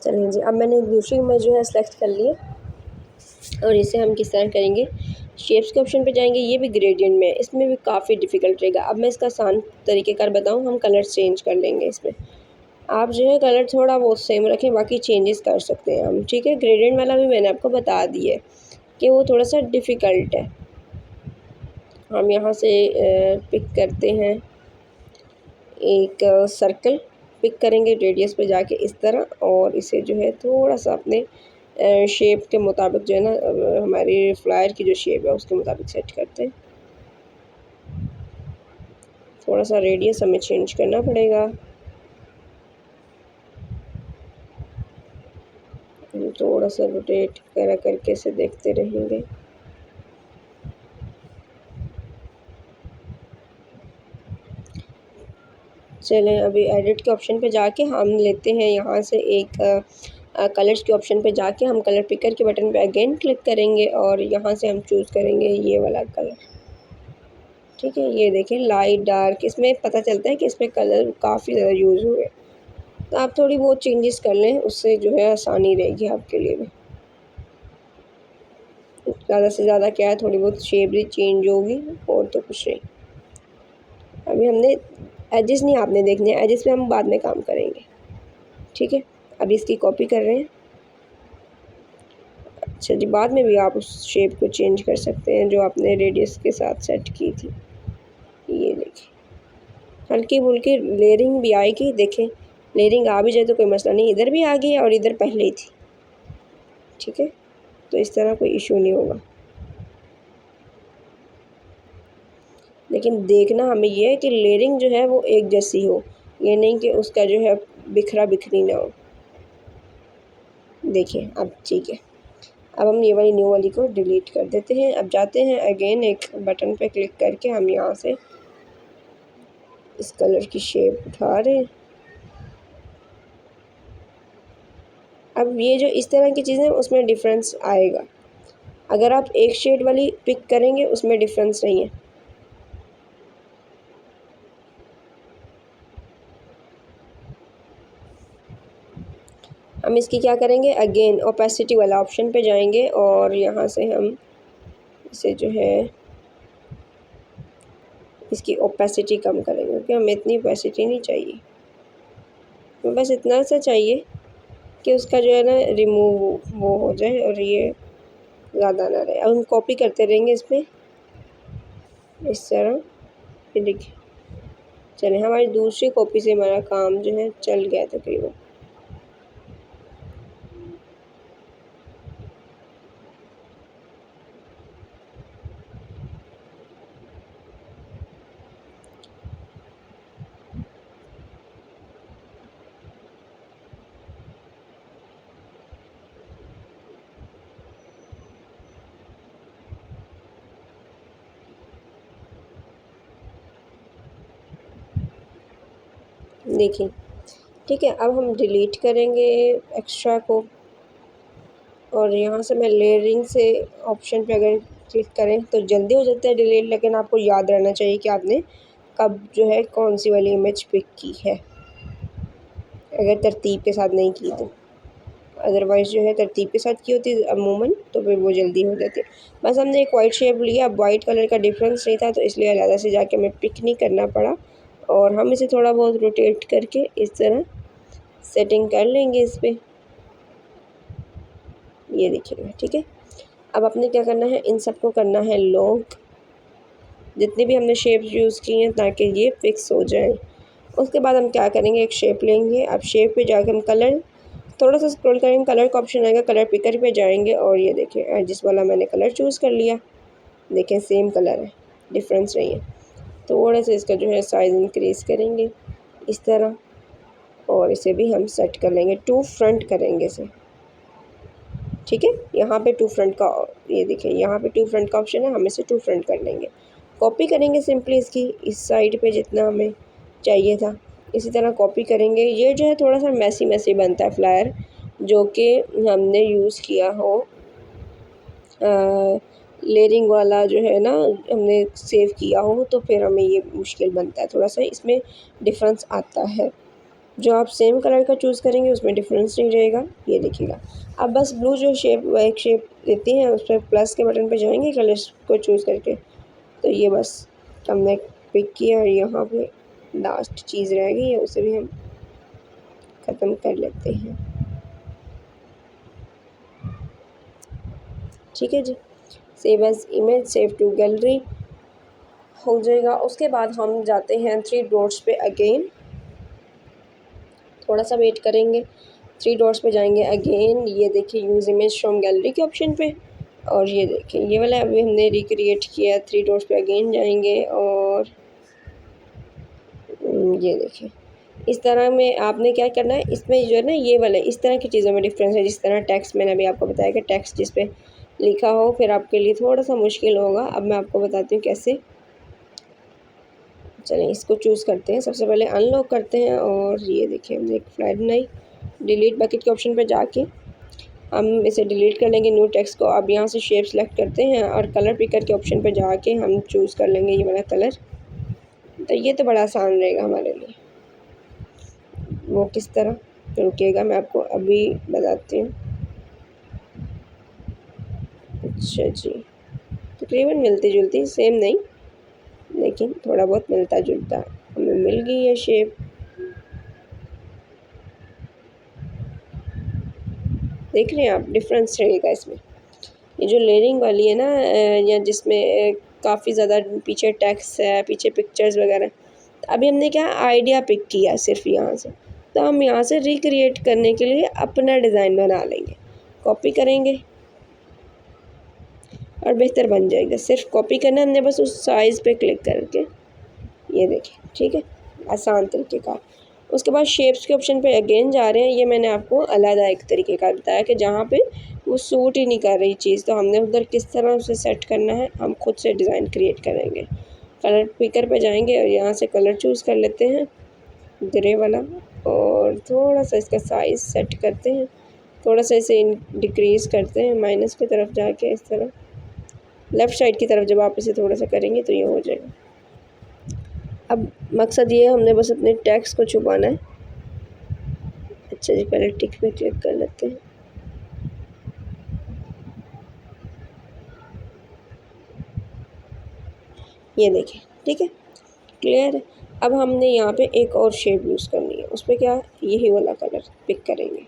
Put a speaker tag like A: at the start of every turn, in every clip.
A: चलिए जी, अब मैंने एक दूसरी इमेज जो है सेलेक्ट कर ली है और इसे हम किस तरह करेंगे, शेप्स के ऑप्शन पे जाएंगे। ये भी ग्रेडियंट में है, इसमें भी काफ़ी डिफ़िकल्ट रहेगा। अब मैं इसका आसान तरीक़ेकार बताऊँ, हम कलर चेंज कर लेंगे इसमें। आप जो है कलर थोड़ा बहुत सेम रखें, बाकी चेंजेस कर सकते हैं हम, ठीक है। ग्रेडियंट वाला भी मैंने आपको बता दिया है कि वो थोड़ा सा डिफ़िकल्ट है। हम यहाँ से पिक करते हैं एक सर्कल पिक करेंगे, रेडियस पे जाके इस तरह, और इसे जो है थोड़ा सा अपने शेप के मुताबिक जो है ना, हमारी फ्लायर की जो शेप है उसके मुताबिक सेट करते हैं। थोड़ा सा रेडियस हमें चेंज करना पड़ेगा। थोड़ा सा रोटेट करा करके इसे देखते रहेंगे। चलें, अभी एडिट के ऑप्शन पे जाके हम लेते हैं यहाँ से एक कलर्स के ऑप्शन पे जाके हम कलर पिकर के बटन पे अगेन क्लिक करेंगे और यहाँ से हम चूज़ करेंगे ये वाला कलर, ठीक है। ये देखें लाइट डार्क, इसमें पता चलता है कि इसमें कलर काफ़ी ज़्यादा यूज़ हुए। तो आप थोड़ी बहुत चेंजेस कर लें, उससे जो है आसानी रहेगी आपके लिए भी। ज़्यादा से ज़्यादा क्या है, थोड़ी बहुत शेप भी चेंज होगी और तो कुछ नहीं। अभी हमने एजेस नहीं आपने देखने हैं, एजेस पे हम बाद में काम करेंगे, ठीक है। अभी इसकी कॉपी कर रहे हैं। अच्छा जी, बाद में भी आप उस शेप को चेंज कर सकते हैं जो आपने रेडियस के साथ सेट की थी। ये देखिए हल्की फुल्की लेयरिंग भी आएगी, देखें लेयरिंग आ भी जाए तो कोई मसला नहीं, इधर भी आ गई है और इधर पहले ही थी, ठीक है। तो इस तरह कोई इशू नहीं होगा। लेकिन देखना हमें ये है कि लेयरिंग जो है वो एक जैसी हो, ये नहीं कि उसका जो है बिखरा बिखरी ना हो। देखिए अब ठीक है। अब हम ये वाली न्यू वाली को डिलीट कर देते हैं। अब जाते हैं अगेन एक बटन पे क्लिक करके हम यहाँ से इस कलर की शेप उठा रहे हैं। अब ये जो इस तरह की चीज़ें उसमें डिफरेंस आएगा। अगर आप एक शेड वाली पिक करेंगे उसमें डिफरेंस नहीं है। हम इसकी क्या करेंगे, अगेन ओपेसिटी वाला ऑप्शन पे जाएंगे और यहाँ से हम इसे जो है इसकी ओपेसिटी कम करेंगे, क्योंकि हमें इतनी ओपेसिटी नहीं चाहिए। तो बस इतना सा चाहिए कि उसका जो है ना रिमूव वो हो जाए और ये ज़्यादा ना रहे। अब हम कॉपी करते रहेंगे इस पर इस तरह। ये देखिए, चलिए हमारी दूसरी कॉपी से हमारा काम जो है चल गया तकरीबन। देखिए ठीक है। अब हम डिलीट करेंगे एक्स्ट्रा को और यहाँ से मैं लेयरिंग से ऑप्शन पे अगर क्लिक करें तो जल्दी हो जाता है डिलीट, लेकिन आपको याद रहना चाहिए कि आपने कब जो है कौन सी वाली इमेज पिक की है, अगर तरतीब के साथ नहीं की तो। अदरवाइज़ जो है तरतीब के साथ की होती अमूमन तो फिर वो जल्दी हो जाती है। बस हमने एक वाइट शेप लिया, अब वाइट कलर का डिफरेंस नहीं था तो इसलिए अलग से जाके हमें पिक नहीं करना पड़ा और हम इसे थोड़ा बहुत रोटेट करके इस तरह सेटिंग कर लेंगे इस पर। ये देखिएगा, ठीक है। अब आपने क्या करना है, इन सबको करना है लॉक, जितनी भी हमने शेप्स यूज़ की हैं ताकि ये फिक्स हो जाए। उसके बाद हम क्या करेंगे, एक शेप लेंगे। अब शेप पे जाकर हम कलर थोड़ा सा स्क्रॉल करेंगे, कलर का ऑप्शन आएगा, कलर पिकर पे जाएंगे और ये देखिए जिस वाला मैंने कलर चूज़ कर लिया, देखें सेम कलर है, डिफरेंस नहीं है। थोड़ा सा इसका जो है साइज़ इंक्रीज़ करेंगे इस तरह और इसे भी हम सेट कर लेंगे, टू फ्रंट करेंगे इसे, ठीक है। यहाँ पे टू फ्रंट का, ये देखिए यहाँ पे टू फ्रंट का ऑप्शन है, हम इसे टू फ्रंट कर लेंगे। कॉपी करेंगे सिंपली इसकी इस साइड पे जितना हमें चाहिए था, इसी तरह कॉपी करेंगे। ये जो है थोड़ा सा मैसी मैसी बनता है फ्लायर, जो कि हमने यूज़ किया हो लेयरिंग वाला जो है ना, हमने सेव किया हो तो फिर हमें ये मुश्किल बनता है, थोड़ा सा इसमें डिफरेंस आता है। जो आप सेम कलर का चूज़ करेंगे उसमें डिफरेंस नहीं रहेगा। ये देखिएगा, अब बस ब्लू जो शेप एक शेप देती हैं उस पर प्लस के बटन पे जाएंगे कलर्स को चूज़ करके, तो ये बस हमने पिक किया और यहाँ पे लास्ट चीज़ रह गई है, उसे भी हम ख़त्म कर लेते हैं। ठीक है जी, save as image, save to gallery हो जाएगा। उसके बाद हम जाते हैं 3 डॉट्स पे अगेन, थोड़ा सा वेट करेंगे, 3 डॉट्स पे जाएंगे अगेन, ये देखिए यूज़ इमेज फ्रॉम गैलरी के ऑप्शन पे, और ये देखिए ये वाला अभी हमने रिक्रिएट किया। 3 डॉट्स पे अगेन जाएंगे और ये देखिए इस तरह में आपने क्या करना है, इसमें जो है ना ये वाला इस तरह की चीज़ों में डिफरेंस है। जिस तरह टेक्स्ट मैंने अभी आपको बताया कि टेक्स्ट जिस पे लिखा हो फिर आपके लिए थोड़ा सा मुश्किल होगा। अब मैं आपको बताती हूँ कैसे। चलिए इसको चूज़ करते हैं, सबसे पहले अनलॉक करते हैं और ये देखिए हमने एक फ्लाइट बनाई। डिलीट बकेट के ऑप्शन पर जाके हम इसे डिलीट कर लेंगे न्यू टेक्स्ट को। अब यहाँ से शेप सेलेक्ट करते हैं और कलर पिकर के ऑप्शन पर जाके हम चूज़ कर लेंगे ये वाला कलर। तो ये तो बड़ा आसान रहेगा हमारे लिए। वो किस तरह, रुकिएगा मैं आपको अभी बताती हूँ। अच्छा जी, तकरीबन मिलती जुलती, सेम नहीं लेकिन थोड़ा बहुत मिलता जुलता हमें मिल गई है शेप। देख रहे हैं आप डिफरेंस रहेगा इसमें। ये जो लेयरिंग वाली है ना या जिसमें काफ़ी ज़्यादा पीछे टेक्स्ट है, पीछे पिक्चर्स वगैरह, अभी हमने क्या आइडिया पिक किया सिर्फ यहाँ से, तो हम यहाँ से रिक्रिएट करने के लिए अपना डिज़ाइन बना लेंगे। कॉपी करेंगे और बेहतर बन जाएगा। सिर्फ कॉपी करना हमने बस उस साइज़ पे क्लिक करके, ये देखिए ठीक है, आसान तरीके का। उसके बाद शेप्स के ऑप्शन पे अगेन जा रहे हैं। ये मैंने आपको अलग एक तरीके का बताया कि जहाँ पे वो सूट ही नहीं कर रही चीज़, तो हमने उधर किस तरह उसे सेट करना है, हम खुद से डिज़ाइन क्रिएट करेंगे। कलर पिकर पे जाएंगे और यहाँ से कलर चूज़ कर लेते हैं ग्रे वाला, और थोड़ा सा इसका साइज़ सेट करते हैं, थोड़ा सा इसे डिक्रीज़ करते हैं माइनस की तरफ जाके, इस तरह लेफ़्ट साइड की तरफ जब आप इसे थोड़ा सा करेंगे तो ये हो जाएगा। अब मकसद ये है हमने बस अपने टैक्स को छुपाना है। अच्छा जी, पहले टिक पे क्लिक कर लेते हैं। ये देखिए ठीक है, क्लियर है। अब हमने यहाँ पे एक और शेप यूज़ करनी है, उस पर क्या यही वाला कलर पिक करेंगे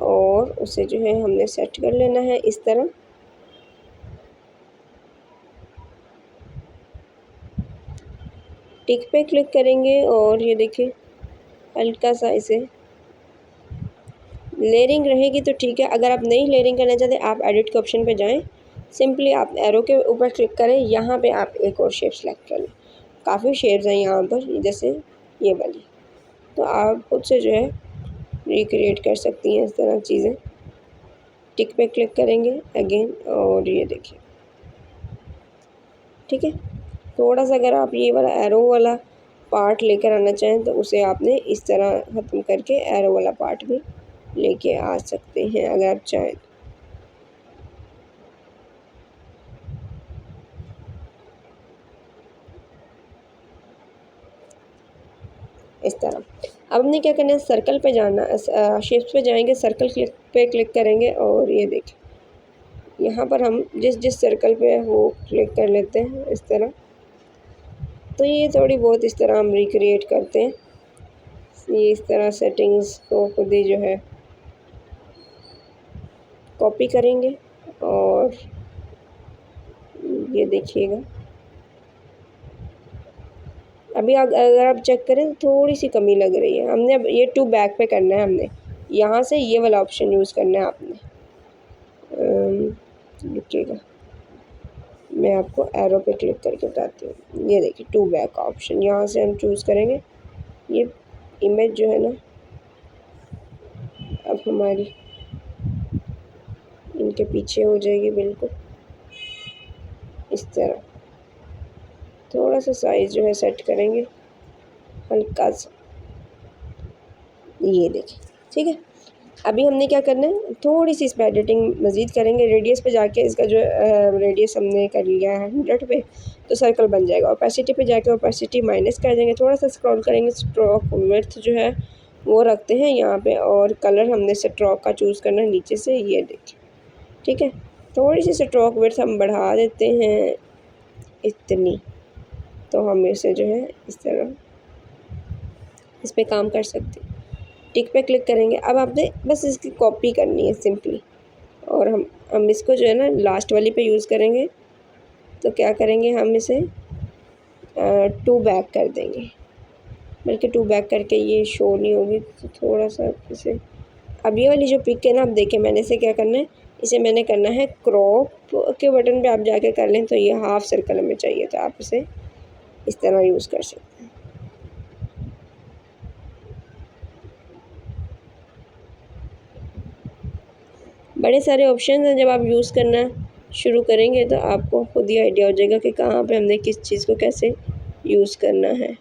A: और उसे जो है हमने सेट कर लेना है इस तरह। टिक पे क्लिक करेंगे और ये देखिए हल्का सा इसे लेयरिंग रहेगी तो ठीक है। अगर आप नहीं लेयरिंग करना चाहते, आप एडिट के ऑप्शन पे जाएं, सिंपली आप एरो के ऊपर क्लिक करें, यहाँ पे आप एक और शेप सेलेक्ट करें। काफ़ी शेप्स हैं यहाँ पर, जैसे ये वाली, तो आप खुद से जो है रिक्रिएट कर सकती हैं इस तरह चीज़ें। टिक पे क्लिक करेंगे अगेन और ये देखिए ठीक है। थोड़ा सा अगर आप ये वाला एरो वाला पार्ट लेकर आना चाहें तो उसे आपने इस तरह ख़त्म करके एरो वाला पार्ट भी लेके आ सकते हैं अगर आप चाहें। इस तरह अब हमने क्या करना है, सर्कल पे जाना, शेप्स पे जाएंगे, सर्कल क्लिक पे क्लिक करेंगे और ये देखिए यहाँ पर हम जिस जिस सर्कल पे वो क्लिक कर लेते हैं इस तरह। तो ये थोड़ी बहुत इस तरह हम रिक्रिएट करते हैं। ये इस तरह सेटिंग्स को खुद ही जो है कॉपी करेंगे और ये देखिएगा अभी अगर आप चेक करें तो थोड़ी सी कमी लग रही है। हमने अब ये टू बैक पे करना है, हमने यहाँ से ये वाला ऑप्शन यूज़ करना है आपने। रुकिएगा मैं आपको एरो पे क्लिक करके बताती हूँ। ये देखिए टू बैक का ऑप्शन, यहाँ से हम चूज़ करेंगे। ये इमेज जो है ना अब हमारी इनके पीछे हो जाएगी बिल्कुल इस तरह। थोड़ा सा साइज़ जो है सेट करेंगे हल्का सा, ये देखिए ठीक है। अभी हमने क्या करना है, थोड़ी सी इस पर एडिटिंग मज़ीद करेंगे। रेडियस पे जाके इसका जो रेडियस हमने कर लिया है 100 पे, तो सर्कल बन जाएगा। ओपेसिटी पे जाके ओपेसिटी माइनस कर देंगे, थोड़ा सा स्क्रॉल करेंगे, स्ट्रोक विड्थ जो है वो रखते हैं यहाँ पे, और कलर हमने स्ट्रोक का चूज़ करना है नीचे से, ये देखिए। ठीक है, थोड़ी सी स्ट्रोक विड्थ हम बढ़ा देते हैं इतनी, तो हम इसे जो है इस तरह इस पे काम कर सकते हैं। टिक पे क्लिक करेंगे। अब आपने बस इसकी कॉपी करनी है सिंपली, और हम इसको जो है ना लास्ट वाली पे यूज़ करेंगे। तो क्या करेंगे, हम इसे 2 बैक कर देंगे, बल्कि 2 बैक करके ये शो नहीं होगी, तो थोड़ा सा इसे, अब ये वाली जो पिक है ना, अब देखिए मैंने इसे क्या करना है, इसे मैंने करना है क्रॉप के बटन पे आप जाके कर लें, तो ये हाफ सर्कल में चाहिए, तो आप इसे इस तरह यूज़ कर सकते हैं। बड़े सारे ऑप्शन हैं, जब आप यूज़ करना शुरू करेंगे तो आपको खुद ही आइडिया हो जाएगा कि कहाँ पे हमने किस चीज़ को कैसे यूज़ करना है।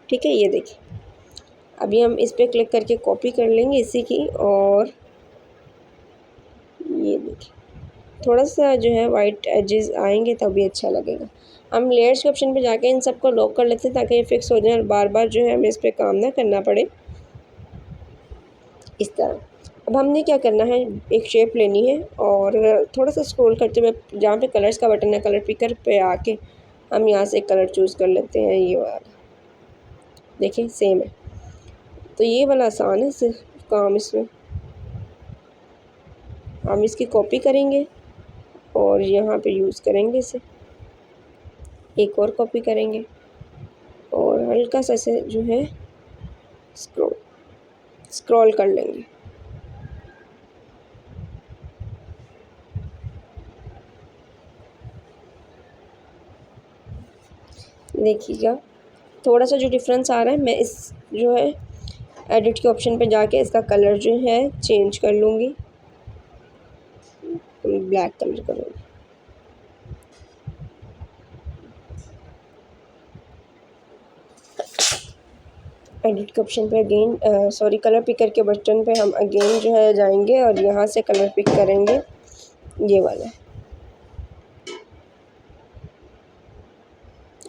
A: ठीक है, ये देखिए अभी हम इस पर क्लिक करके कॉपी कर लेंगे इसी की, और ये देखिए थोड़ा सा जो है वाइट एजेस आएंगे तभी अच्छा लगेगा। हम लेयर्स के ऑप्शन पे जाके इन सबको लॉक कर लेते हैं ताकि ये फिक्स हो जाए और बार बार जो है हमें इस पर काम ना करना पड़े, इस तरह। अब हमने क्या करना है, एक शेप लेनी है और थोड़ा सा स्क्रॉल करते हुए जहाँ पे कलर्स का बटन है, कलर पिकर पे आके हम यहाँ से एक कलर चूज़ कर लेते हैं, ये वाला। देखिए सेम है, तो ये वाला आसान है सिर्फ काम इसमें। हम इसकी कॉपी करेंगे और यहाँ पे यूज़ करेंगे इसे, एक और कॉपी करेंगे और हल्का सा से जो है स्क्रॉल कर लेंगे। देखिएगा थोड़ा सा जो डिफरेंस आ रहा है, मैं इस जो है एडिट के ऑप्शन पे जाके इसका कलर जो है चेंज कर लूँगी, ब्लैक कलर करूँगी। एडिट के ऑप्शन पे अगेन सॉरी कलर पिकर के बटन पे हम अगेन जो है जाएंगे और यहाँ से कलर पिक करेंगे, ये वाला।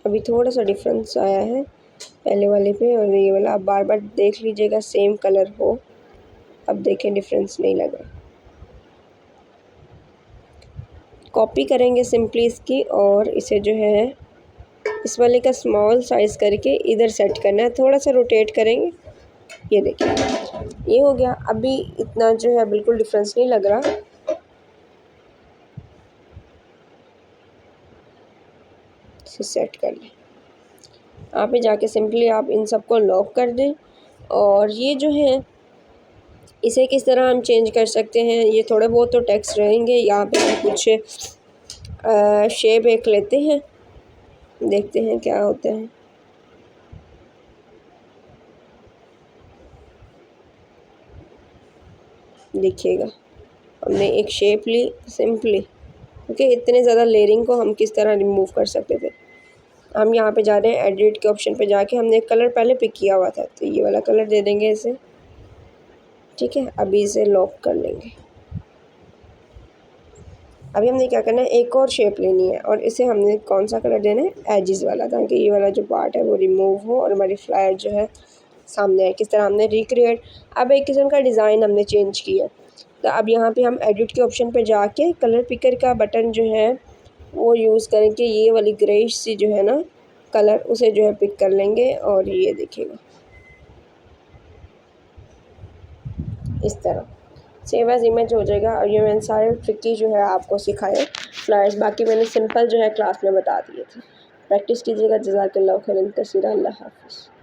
A: अभी थोड़ा सा डिफरेंस आया है पहले वाले पे और ये वाला, आप बार बार देख लीजिएगा सेम कलर हो। अब देखें डिफरेंस नहीं लग रहा। कॉपी करेंगे सिंपली इसकी और इसे जो है इस वाले का स्मॉल साइज़ करके इधर सेट करना है, थोड़ा सा रोटेट करेंगे, ये देखिए ये हो गया। अभी इतना जो है बिल्कुल डिफरेंस नहीं लग रहा। इसे सेट कर लें, यहाँ पे जाके सिंपली आप इन सबको लॉक कर दें। और ये जो है इसे किस तरह हम चेंज कर सकते हैं, ये थोड़े बहुत तो टेक्स्ट रहेंगे। यहाँ पे हम कुछ शेप एक लेते हैं, देखते हैं क्या होता है। देखिएगा हमने एक शेप ली सिंपली, क्योंकि इतने ज़्यादा लेयरिंग को हम किस तरह रिमूव कर सकते थे। हम यहाँ पे जा रहे हैं एडिट के ऑप्शन पे जाके, हमने एक कलर पहले पिक किया हुआ था, तो ये वाला कलर दे देंगे इसे। ठीक है, अभी इसे लॉक कर लेंगे। अभी हमने क्या करना है, एक और शेप लेनी है और इसे हमने कौन सा कलर देना है, एजिस वाला, ताकि ये वाला जो पार्ट है वो रिमूव हो और हमारी फ्लायर जो है सामने आए। किस तरह हमने रिक्रिएट, अब एक किस्म का डिज़ाइन हमने चेंज किया। तो अब यहाँ पे हम एडिट के ऑप्शन पे जाके कलर पिकर का बटन जो है वो यूज़ करेंगे, ये वाली ग्रेइश सी जो है ना कलर, उसे जो है पिक कर लेंगे और ये देखिएगा इस तरह सेव एज इमेज हो जाएगा। और ये मैंने सारे ट्रिकी जो है आपको सिखाए फ्लायर्स, बाकी मैंने सिंपल जो है क्लास में बता दिए थे। प्रैक्टिस कीजिएगा। जज़ाकल्लाहु खैरन कसीरा। अल्लाह हाफ़िज़।